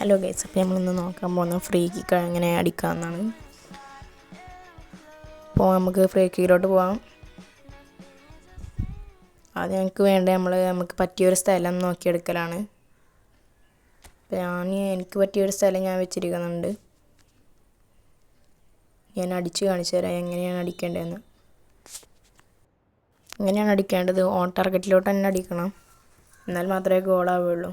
Hello guys, അപ്പോൾ നമ്മളിന്ന് നോക്കാൻ പോകുന്ന ഫ്രീ കിക്ക് എങ്ങനെ അടിക്കാമെന്നാണ്. അപ്പോൾ നമുക്ക് ഫ്രീ കിക്കിലോട്ട് പോകാം. ആദ്യം ഞങ്ങൾക്ക് നമുക്ക് പറ്റിയൊരു സ്ഥലം നോക്കിയെടുക്കലാണ്. അപ്പോൾ എനിക്ക് പറ്റിയൊരു സ്ഥലം ഞാൻ വെച്ചിരിക്കുന്നുണ്ട്. ഞാൻ അടിച്ച് കാണിച്ചു തരാം എങ്ങനെയാണ് അടിക്കേണ്ടതെന്ന്. എങ്ങനെയാണ് അടിക്കേണ്ടത്? ഓൺ ടാർഗറ്റിലോട്ട് തന്നെ അടിക്കണം, എന്നാൽ മാത്രമേ ഗോളാവുകയുള്ളൂ.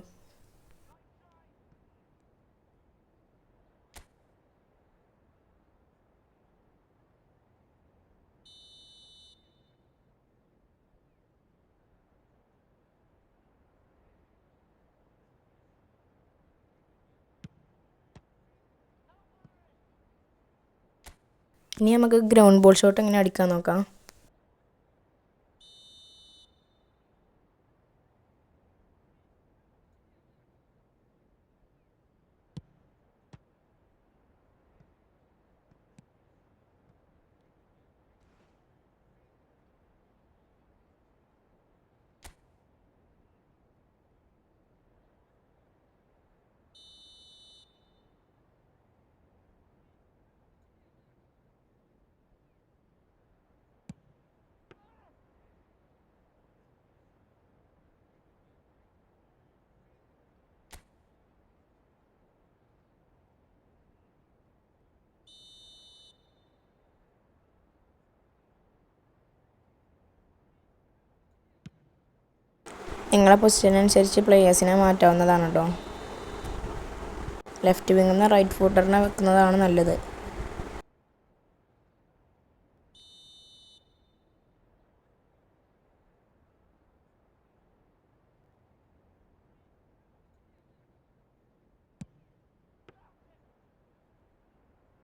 ഇനി നമുക്ക് ഗ്രൗണ്ട് ബോൾ ഷോട്ട് എങ്ങനെ അടിക്കാൻ നോക്കാം. നിങ്ങളെ പൊസിഷനനുസരിച്ച് പ്ലേയേഴ്സിനെ മാറ്റാവുന്നതാണ് കേട്ടോ. ലെഫ്റ്റ് വിങ്ങിൽ നിന്ന് റൈറ്റ് ഫൂട്ടറിനെ വെക്കുന്നതാണ് നല്ലത്.